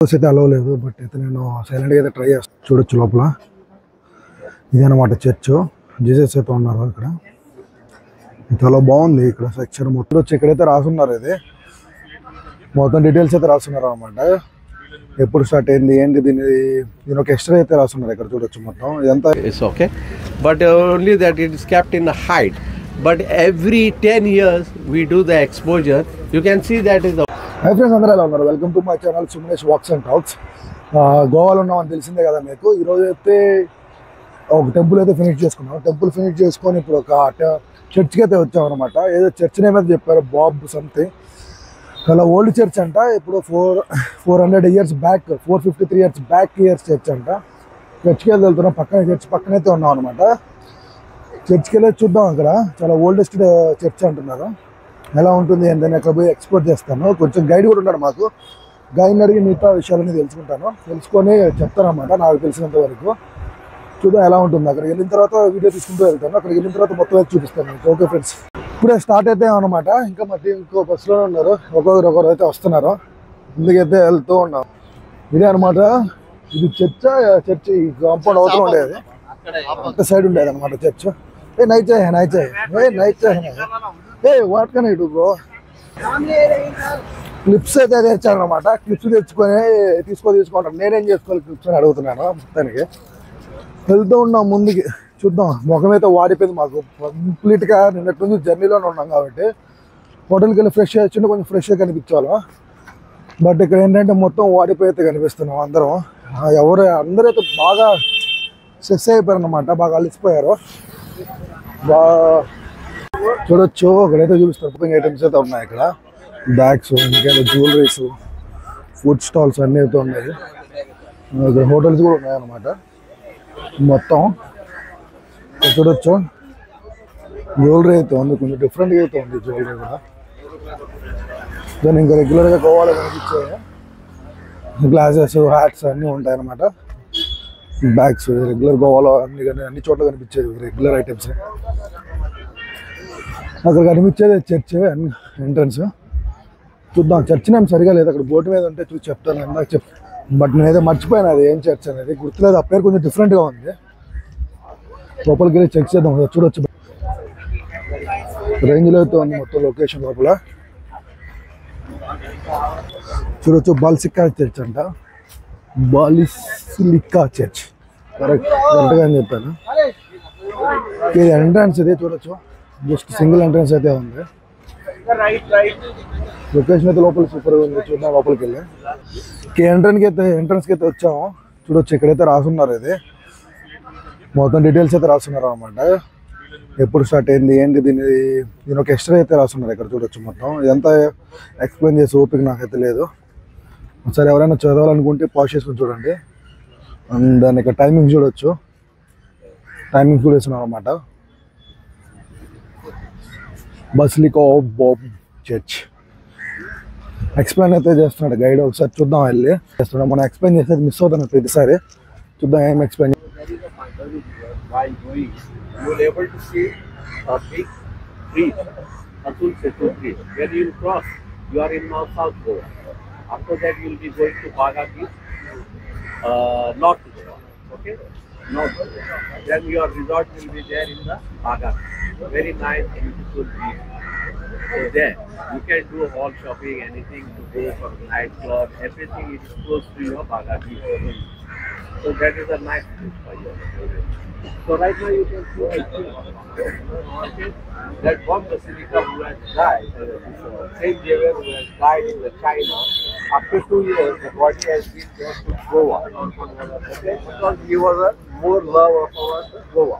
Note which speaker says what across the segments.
Speaker 1: అయితే అలవ్ లేదు, బట్ అయితే నేను సైలెంట్గా అయితే ట్రై చేస్తాను. చూడొచ్చు లోపల ఇదన్నమాట చర్చ్. జీసస్ అయితే ఉన్నారు ఇక్కడ. చాలా బాగుంది ఇక్కడ స్ట్రక్చర్ మొత్తం. వచ్చి ఇక్కడైతే రాసున్నారు, ఇది మొత్తం డీటెయిల్స్ అయితే రాస్తున్నారు అనమాట. ఎప్పుడు స్టార్ట్ అయింది ఏంటి దీని ఒక ఎక్స్ట్రా అయితే రాస్తున్నారు ఇక్కడ. చూడొచ్చు మొత్తం ఇదంతా.
Speaker 2: It's okay, but only that it is kept in the height. But every 10 years we do the exposure. You can see that is the.
Speaker 1: Hi friends, అందరూ ఎలా ఉన్నారు? Welcome to my channel Sumanesh walks and talks. గోవాలో ఉన్నామని తెలిసిందే కదా మీకు. ఈరోజు అయితే ఒక టెంపుల్ అయితే ఫినిష్ చేసుకున్నాం. టెంపుల్ ఫినిష్ చేసుకొని ఇప్పుడు ఒక చర్చ్కి అయితే వచ్చాం అనమాట. ఏదో చర్చ్ నేమ్ అయితే చెప్పారు, బాబ్ సంథింగ్. చాలా ఓల్డ్ చర్చ్ అంట. ఇప్పుడు 400 years back, 453 years back church అంట. చర్చ్కి వెళ్ళి వెళ్తున్నాం. చర్చ్ పక్కనైతే ఉన్నాం అనమాట. చర్చ్కి వెళ్ళి చూద్దాం. అక్కడ చాలా ఓల్డెస్ట్ చర్చ్ అంటున్నారు. ఎలా ఉంటుంది ఏంటని అక్కడ పోయి ఎక్స్ప్లోర్ చేస్తాను. కొంచెం గైడ్ కూడా ఉన్నాడు మాకు. గైడ్ని అడిగి మిగతా విషయాలన్నీ తెలుసుకొని చెప్తాను అనమాట నాకు తెలిసినంత వరకు. చూద్దాం ఎలా ఉంటుంది. అక్కడికి వెళ్ళిన తర్వాత వీడియో తీసుకుంటూ వెళ్తాను. అక్కడికి వెళ్ళిన తర్వాత మొత్తం అయితే చూపిస్తాను మీకు. ఓకే ఫ్రెండ్స్, ఇప్పుడే స్టార్ట్ అయితే అనమాట. ఇంకా మధ్య ఇంకో బస్సులోనే ఉన్నారు. ఒకరు అయితే వస్తున్నారు. ముందుకైతే వెళ్తూ ఉన్నాం. ఇదే అనమాట. ఇది చర్చ్ ఈ కాంపౌండ్ అవతల ఉండేది, అంత సైడ్ ఉండేది అనమాట church. Night what can I do bro? Clips అయితే తెచ్చానమాట. క్లిప్స్ తెచ్చుకొని తీసుకుంటాను. నేనేం చేసుకోవాలి క్లిప్స్ అని అడుగుతున్నాను. మొత్తానికి వెళ్తూ ఉన్నాం ముందుకి. చూద్దాం. ముఖం అయితే వాడిపోయింది మాకు కంప్లీట్గా. నిన్నటి నుంచి జర్నీలోనే ఉన్నాం కాబట్టి హోటల్కి వెళ్ళి ఫ్రెష్ అయ్యి కొంచెం ఫ్రెష్గా కనిపించాలి. బట్ ఇక్కడ ఏంటంటే మొత్తం వాడిపోయి అయితే కనిపిస్తున్నాం అందరం. అందరూ అయితే బాగా స్ట్రెస్ అయిపోయారు అనమాట. బాగా అలిసిపోయారు. చూడొచ్చు. అక్కడైతే చూపిస్తారు షాపింగ్ ఐటమ్స్ అయితే ఉన్నాయి ఇక్కడ. బ్యాగ్స్, ఇంకేదో జ్యువెలరీస్, ఫుడ్ స్టాల్స్ అన్నీ అయితే ఉన్నాయి. ఇక్కడ హోటల్స్ కూడా ఉన్నాయన్నమాట మొత్తం. చూడొచ్చు. జ్యువెలరీ అయితే ఉంది, కొంచెం డిఫరెంట్గా అయితే ఉంది జ్యువెలరీ కూడా. దాన్ని ఇంకా రెగ్యులర్గా గోవాలో కనిపించే గ్లాసెస్, హ్యాట్స్ అన్నీ ఉంటాయి అన్నమాట. బ్యాగ్స్ రెగ్యులర్ గోవాలో అన్ని చోట్ల కనిపించేది రెగ్యులర్ ఐటమ్స్. అక్కడ కనిపించేది చర్చ్ ఎంట్రన్స్. చూద్దాం. చర్చ్ నేమ్ సరిగా లేదు, అక్కడ బోర్డు మీద ఉంటే చూసి చెప్తాను. ఇందాక బట్ నేనైతే మర్చిపోయాను అది ఏం చర్చ్ అనేది, గుర్తులేదు. ఆ పేరు కొంచెం డిఫరెంట్గా ఉంది. లోపలికి వెళ్ళి చెక్ చేద్దాం. చూడొచ్చు. రేంజ్లో అయితే ఉంది మొత్తం లొకేషన్ లోపల. చూడొచ్చు. బాలిసికా చర్చ్ అంట. బాలిసిలికా చర్చ్, కరెక్ట్గా అని చెప్పాను. ఇది ఎంట్రన్స్. ఇదే చూడొచ్చు. జస్ట్ సింగిల్ ఎంట్రన్స్ అయితే ఉంది. లొకేషన్ అయితే లోపల సూపర్గా ఉంది. చూద్దాం లోపలికి వెళ్ళి. ఎంట్రన్స్కి అయితే వచ్చాము. చూడొచ్చు. ఇక్కడైతే రాసున్నారు, ఇది మొత్తం డీటెయిల్స్ అయితే రాస్తున్నారు అనమాట. ఎప్పుడు స్టార్ట్ అయింది ఏంటి దీని ఒక ఎక్స్ట్రా అయితే రాస్తున్నారు ఇక్కడ. చూడొచ్చు మొత్తం. ఇదంతా ఎక్స్ప్లెయిన్ చేసే ఓపిక నాకైతే లేదు. ఒకసారి ఎవరైనా చదవాలనుకుంటే పాజ్ చేసుకుని చూడండి. అండ్ దాని ఇక్కడ టైమింగ్ చూడొచ్చు. టైమింగ్ కూడా వేస్తున్నాం అనమాట. Basilica of Bob church explain అయితే చేస్తున్నాడు గైడ్. ఒకసారి చూద్దాం వెళ్ళి చేస్తున్నాడు. మనం ఎక్స్ప్లెయిన్ చేసేది మిస్ అవుతాను ప్రతిసారి. చూద్దాం ఏం explain.
Speaker 2: You will able to see a big bridge, Atul Setu bridge. When you cross, you are in South Goa. After that, you will be going to Baga Beach, North Goa. Okay, North Goa. Then your resort will be there in the Baga Beach. Very nice, beautiful beach. So there, you can do all shopping, anything to go for nightclub, everything is close to your Baga Beach. So that is a nice place for you. So right now you can see okay, that one basilica who has died, Saint Xavier who has died in the China. After 2 years, the body has been there to Goa. Okay, because he was a more love of our Goa.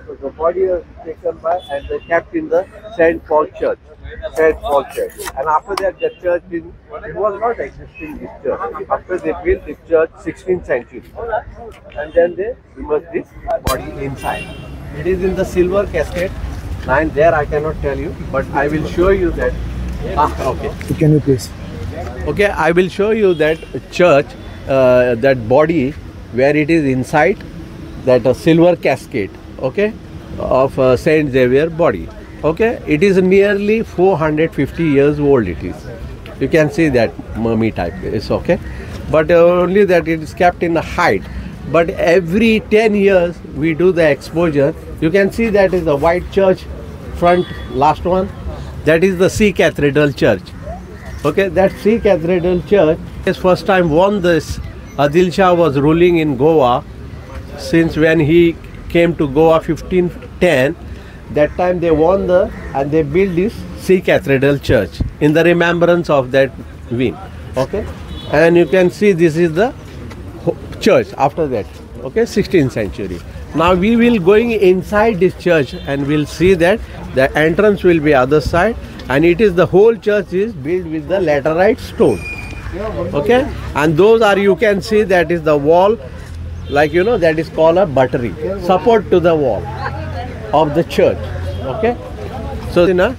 Speaker 2: So the body was taken by and they kept in the Saint Paul Church. And after that, the church it was not existing, this church. After they built this church 16th century, and then they immersed this body inside. It is in the silver cascade. Line there I cannot tell you, but I will show you that. Okay.
Speaker 1: Can you please?
Speaker 2: Okay, I will show you that church, that body where it is inside, that silver cascade. Okay, of Saint Xavier body. Okay, it is nearly 450 years old. It is. You can see that mummy type is okay. but only that it is kept in a height. But every 10 years we do the exposure. You can see that is the white church front, last one. That is the Sea Cathedral Church. Okay, that Sea Cathedral Church is first time won this. Adil Shah was ruling in Goa since when he came to Goa 1510. That time they won and they built this Sea Cathedral Church in the remembrance of that win. Okay, and you can see this is the church after that. Okay, 16th century. Now we will going inside this church and we'll see that the entrance will be other side, and it is the whole church is built with the laterite stone. Okay, and those are, you can see that is the wall, like you know, that is called a buttery, support to the wall of the church. Okay, so in a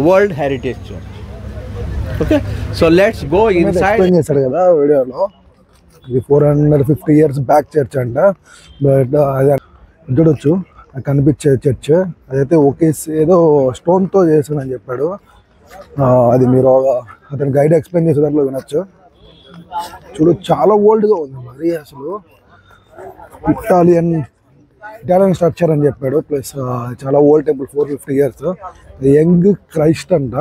Speaker 2: World Heritage Church. Okay, so let's go inside.
Speaker 1: Explain చేశాడు కదా వీడియోలో, ఇది 450 years back church అంట. But అది చూడొచ్చు కనిపించే church, అదైతే ఒకే ఏదో స్టోన్తో చేసానని చెప్పాడు. అది మీరు అతని గైడ్ ఎక్స్ప్లెయిన్ చేసే దాంట్లో వినొచ్చు. చూడు చాలా ఓల్డ్గా ఉంది మరి, అసలు ఇటాలియన్ స్ట్రక్చర్ అని చెప్పాడు. ప్లస్ చాలా old temple, 450 years. Young Christ అంట.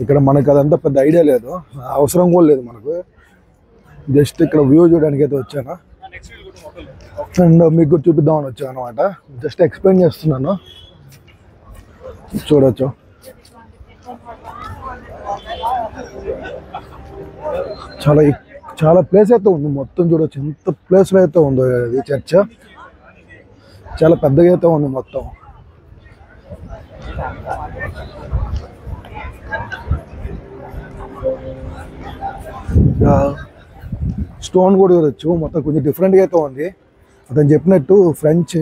Speaker 1: ఇక్కడ మనకు అదంతా పెద్ద ఐడియా లేదు, అవసరం కూడా లేదు మనకు. జస్ట్ ఇక్కడ వ్యూ చూడడానికి అయితే వచ్చాను అండ్ మీకు చూపిద్దామని వచ్చాను అనమాట. జస్ట్ ఎక్స్ప్లెయిన్ చేస్తున్నాను, చూడొచ్చు. చాలా చాలా ప్లేస్ అయితే ఉంది, మొత్తం చూడొచ్చు ఎంత ప్లేస్లో అయితే ఉందో ఈ చర్చ్. చాలా పెద్దగా అయితే ఉంది మొత్తం. స్టోన్ కూడా చూడొచ్చు, మొత్తం కొంచెం డిఫరెంట్గా అయితే ఉంది. అతను చెప్పినట్టు ఫ్రెంచ్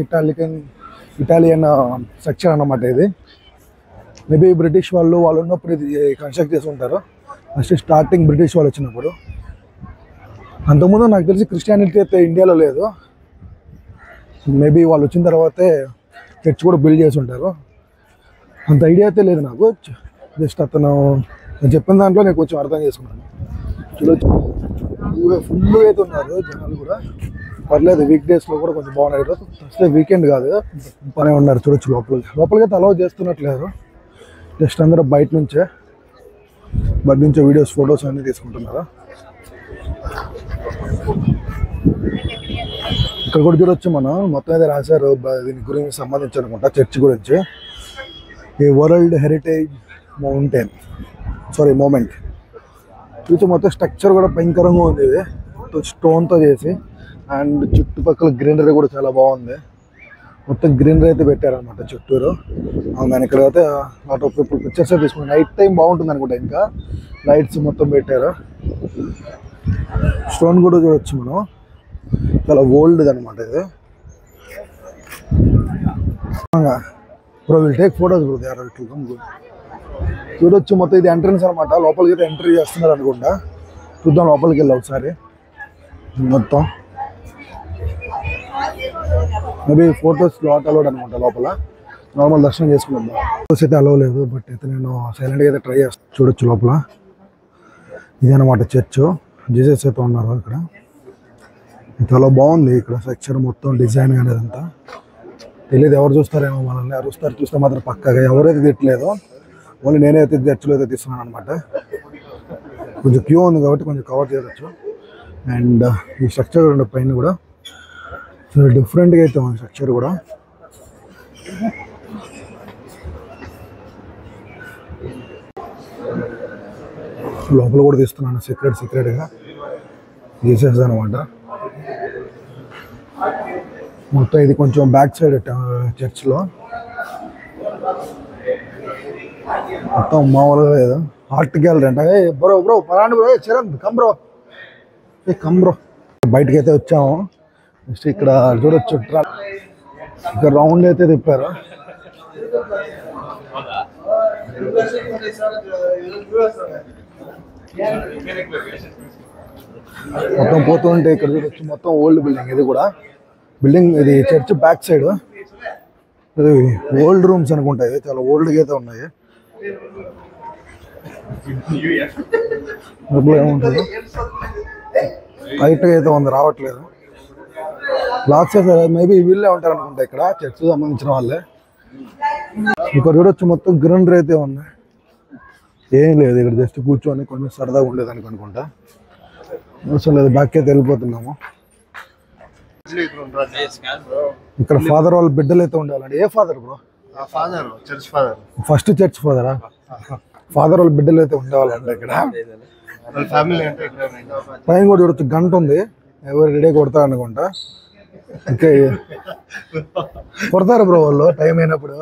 Speaker 1: ఇటాలియన్ స్ట్రక్చర్ అన్నమాట ఇది. మేబీ బ్రిటిష్ వాళ్ళు ఉన్నప్పుడు ఇది కన్స్ట్రక్ట్ చేసి ఉంటారు. ఫస్ట్ స్టార్టింగ్ బ్రిటిష్ వాళ్ళు వచ్చినప్పుడు. అంతకుముందు నాకు తెలిసి క్రిస్టియానిటీ అయితే ఇండియాలో లేదు. మేబీ వాళ్ళు వచ్చిన తర్వాతే చర్చ్ కూడా బిల్డ్ చేసి ఉంటారు. అంత ఐడియా అయితే లేదు నాకు. జస్ట్ అతను చెప్పిన దాంట్లో నేను కొంచెం అర్థం చేసుకున్నాను. చూడొచ్చు ఫుల్ అయితే ఉన్నారు జనాలు కూడా, పర్లేదు. వీక్ డేస్లో కూడా కొంచెం బాగున్నారు. ఫస్ట్ వీకెండ్ కాదు, పనే ఉన్నారు. చూడొచ్చు లోపలికైతే అలౌ చేస్తున్నట్లేదు. జస్ట్ అందరూ బయట నుంచే వీడియోస్, ఫొటోస్ అన్నీ తీసుకుంటున్నారు. ఇక్కడ కూడా చూడొచ్చు మనం, మొత్తం అయితే రాశారు దీని గురించి సంబంధించి అనుకుంటా, చర్చ్ గురించి. ఈ వరల్డ్ హెరిటేజ్ మూమెంట్ చూసి మొత్తం స్ట్రక్చర్ కూడా భయంకరంగా ఉంది. ఇది మొత్తం స్టోన్తో చేసి, అండ్ చుట్టుపక్కల గ్రీనరీ కూడా చాలా బాగుంది. మొత్తం గ్రీనరీ అయితే పెట్టారనమాట చుట్టూరు. దాని ఇక్కడ అయితే లాట్ ఆఫ్ పీపుల్ పిక్చర్స్ తీసుకున్నాను. నైట్ టైం బాగుంటుంది అనుకుంటా, ఇంకా లైట్స్ మొత్తం పెట్టారు. స్టోన్ కూడా చూడొచ్చు మనం, చాలా ఓల్డ్ది అనమాట ఇది. Bro will take photos bro, they are చూడొచ్చు మొత్తం ఇది ఎంట్రన్స్ అనమాట. లోపలికి అయితే ఎంట్రీ చేస్తున్నారు అనుకుంటా. చూద్దాం లోపలికి వెళ్ళి ఒకసారి. మొత్తం మేబీ ఫొటోస్ లాట్ అలౌడ్ అనమాట లోపల. నార్మల్ దర్శనం చేసుకుందాం. ఫొటోస్ అయితే అలౌ లేదు, బట్ అయితే నేను సైలెంట్గా అయితే ట్రై చేస్తాను. చూడొచ్చు లోపల ఇదనమాట చర్చ్. జీసస్ అయితే ఉన్నారు ఇక్కడ. చాలా బాగుంది ఇక్కడ స్ట్రక్చర్ మొత్తం, డిజైన్ అనేది అంతా. తెలియదు ఎవరు చూస్తారేమో మనల్ని, ఎవరు చూస్తే మాత్రం పక్కగా ఎవరైతే తిట్టలేదు. ఓన్లీ నేనైతే చర్చిలో అయితే తీస్తున్నాను అనమాట. కొంచెం క్యూ ఉంది కాబట్టి కొంచెం కవర్ చేయవచ్చు. అండ్ ఈ స్ట్రక్చర్ ఉండే పైన కూడా చాలా డిఫరెంట్గా అయితే ఉంది స్ట్రక్చర్ కూడా. లోపల కూడా తీస్తున్నాను సీక్రెట్గా జీసస్ అనమాట. మొత్తం ఇది కొంచెం బ్యాక్ సైడ్ చర్చ్లో. మొత్తం మామూలుగా లేదు, ఆర్ట్ గ్యాలరీ అంట. బ్రో పరాండి బ్రో, చరణ్ కమ్ బ్రో. బయటకి అయితే వచ్చాము. నెక్స్ట్ ఇక్కడ చూడొచ్చు, ఇక్కడ రౌండ్ అయితే తిప్పారు. మొత్తం పోతుంటే ఇక్కడ చూడొచ్చు, మొత్తం ఓల్డ్ బిల్డింగ్. ఇది కూడా బిల్డింగ్, ఇది చర్చ్ బ్యాక్ సైడ్. ఇది ఓల్డ్ రూమ్స్ అనుకుంటాయి, చాలా ఓల్డ్గా అయితే ఉన్నాయి. ఏముంటుంది లైట్గా అయితే ఉంది, రావట్లేదు. బ్లాక్ చేశారు, మేబీ వీళ్ళే ఉంటారు అనుకుంటా ఇక్కడ, చర్చ్ సంబంధించిన వాళ్ళే. ఇక్కడ చూడొచ్చు మొత్తం గ్రీనరీ అయితే ఉంది, ఏం లేదు ఇక్కడ, జస్ట్ కూర్చొని కొంచెం సరదాగా ఉండేదానికి అనుకుంటా. అవసరం లేదు, బ్యాక్ అయితే వెళ్ళిపోతున్నాము. ఇక్కడ ఫాదర్ వాళ్ళ బిడ్డలు అయితే ఉండాలండి. ఏ father bro?
Speaker 3: Church father.
Speaker 1: First church ఫాదరా? ఫాదర్ వాళ్ళ బిడ్డలు అయితే ఉండేవాళ్ళండి ఇక్కడ. టైం కూడా చూడొచ్చు, గంట ఉంది, ఎవరు రెడీ కొడతారు అనుకుంటా. ఇంకా కొడతారు బ్రో వాళ్ళు టైం అయినప్పుడు.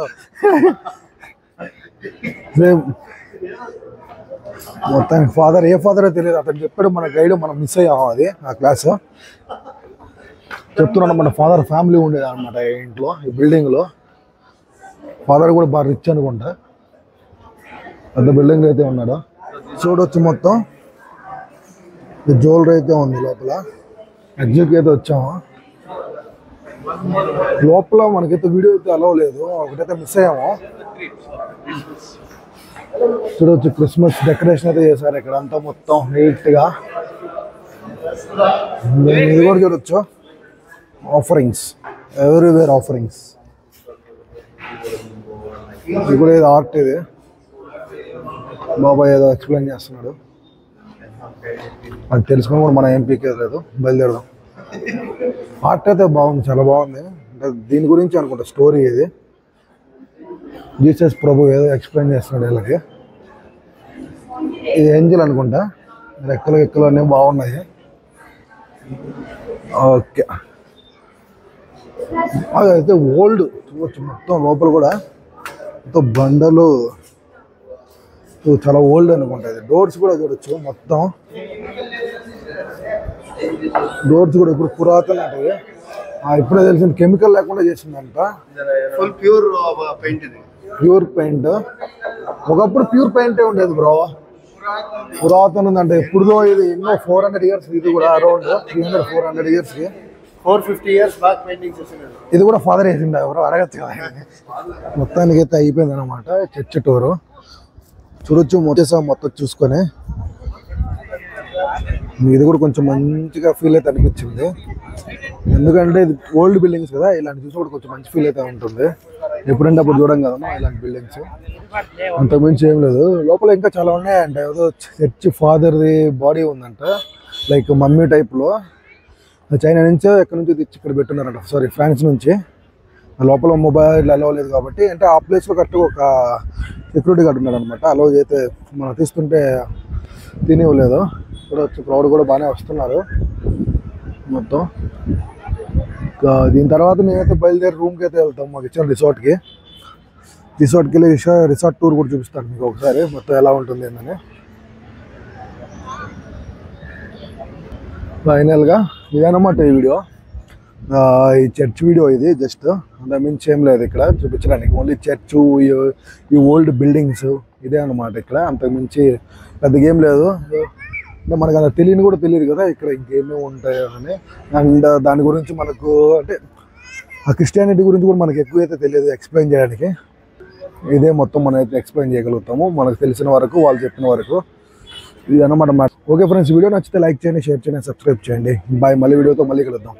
Speaker 1: మొత్తానికి ఫాదర్, ఏ ఫాదరో తెలియదు, అతను చెప్పాడు మన గైడ్, మనం మిస్ అయ్యాము అది ఆ క్లాస్. చెప్తున్నాను మన ఫాదర్ ఫ్యామిలీ ఉండేది అనమాట ఇంట్లో, ఈ బిల్డింగ్లో. ఫాదర్ కూడా బాగా రిచ్ అనుకుంటా, పెద్ద బిల్డింగ్ అయితే ఉన్నాడు. చూడొచ్చు మొత్తం జ్యువెలరీ అయితే ఉంది లోపల. ఎగ్జిట్కి అయితే వచ్చాము, లోపల మనకైతే వీడియో అయితే అలవ్ లేదు, ఒకటైతే మిస్ అయ్యాము. చూడవచ్చు క్రిస్మస్ డెకరేషన్ అయితే చేశారు ఇక్కడ అంతా మొత్తం నీట్గా. ఇది కూడా చూడొచ్చు, ఆఫరింగ్స్, ఎవ్రీవేర్ ఆఫరింగ్స్. ఇది కూడా ఏదో ఆర్ట్, ఇది బాబాయ్ ఏదో ఎక్స్ప్లెయిన్ చేస్తున్నాడు, అది తెలుసుకొని కూడా మన ఎంపీకే లేదు. బయలుదేరదాం. ఆర్ట్ అయితే బాగుంది, చాలా బాగుంది. అంటే దీని గురించి అనుకుంటా స్టోరీ ఇది. జీసస్ ప్రభు ఏదో ఎక్స్ప్లెయిన్ చేస్తున్నాడు వీళ్ళకి. ఇది ఏంజల్ అనుకుంటా, రెక్కలు అన్నీ బాగున్నాయి. ఓకే, అదైతే ఓల్డ్ చూడవచ్చు మొత్తం లోపల కూడా మొత్తం బండలు, చాలా ఓల్డ్ అనుకుంటా. ఇది డోర్స్ కూడా చూడొచ్చు, మొత్తం డోర్స్ కూడా ఇప్పుడు పురాతన అంటే ఇప్పుడే తెలిసింది, కెమికల్ లేకుండా చేసిందంట.
Speaker 3: ఫుల్ ప్యూర్ పెయింట్ ఇది.
Speaker 1: ప్యూర్ పెయింట్, ఒకప్పుడు ప్యూర్ పెయింటే ఉండేది బ్రో. పురాతన ఉందంటే ఎప్పుడుదో ఇది, ఎన్నో 400 years. ఇది కూడా అరౌండ్ 300-400 yearsకి,
Speaker 3: 450 years బ్యాక్ పెయింటింగ్ చేసినారు.
Speaker 1: ఇది కూడా ఫాదర్ వేసింది, ఎవరు అడగచ్చు కదా. మొత్తానికి అయితే అయిపోయింది అనమాట చర్చ్ టూరు. చూడొచ్చు మొత్తం చూసుకొని. ఇది కూడా కొంచెం మంచిగా ఫీల్ అయితే అనిపించింది, ఎందుకంటే ఇది ఓల్డ్ బిల్డింగ్స్ కదా, ఇలాంటి చూసి కూడా కొంచెం మంచి ఫీల్ అయితే ఉంటుంది. ఎప్పుడంటే అప్పుడు చూడం కదమ్మా ఇలాంటి బిల్డింగ్స్. అంతకుమించి ఏం లేదు. లోపల ఇంకా చాలా ఉన్నాయంట, ఏదో చర్చ్ ఫాదర్ది బాడీ ఉందంట, లైక్ మమ్మీ టైప్లో. చైనా నుంచో ఎక్కడి నుంచో తెచ్చి ఇక్కడ పెట్టున్నారంట, సారీ ఫ్రాన్స్ నుంచి. లోపల మొబైల్ అలవ్ లేదు కాబట్టి, అంటే ఆ ప్లేస్లో కరెక్ట్గా ఒక సెక్యూరిటీ గార్డ్ ఉన్నాడు అనమాట. అలవ్ అయితే మనం తీసుకుంటే తినివ్వలేదు. ఇక్కడ వచ్చి క్రౌడ్ కూడా బాగానే వస్తున్నారు మొత్తం. దీని తర్వాత మేమైతే బయలుదేరి రూమ్కి అయితే వెళ్తాం, మాకు ఇచ్చిన రిసార్ట్కి వెళ్ళి రిసార్ట్ టూర్ కూడా చూపిస్తాను మీకు ఒకసారి, మొత్తం ఎలా ఉంటుంది ఏంటని. ఫైనల్గా ఇదన్నమాట ఈ వీడియో, ఈ చర్చ్ వీడియో. ఇది జస్ట్ అంత మించి ఏం లేదు ఇక్కడ చూపించడానికి, ఓన్లీ చర్చ్, ఈ ఓల్డ్ బిల్డింగ్స్ ఇదే అన్నమాట ఇక్కడ. అంతకుమించి పెద్దగా ఏం లేదు. మనకు అలా కూడా తెలియదు కదా ఇక్కడ ఇంకేమేమి ఉంటాయో అని. అండ్ దాని గురించి మనకు అంటే ఆ క్రిస్టియానిటీ గురించి కూడా మనకు ఎక్కువైతే తెలియదు ఎక్స్ప్లెయిన్ చేయడానికి. ఇదే మొత్తం మనం అయితే ఎక్స్ప్లెయిన్ చేయగలుగుతాము మనకు తెలిసిన వరకు, వాళ్ళు చెప్పిన వరకు. ఇది అన్నమాట. ఓకే ఫ్రెండ్స్, వీడియో నచ్చితే లైక్ చేయండి, షేర్ చేయండి, సబ్స్క్రైబ్ చేయండి. బాయ్, మళ్ళీ వీడియోతో మళ్ళీ కలుద్దాం.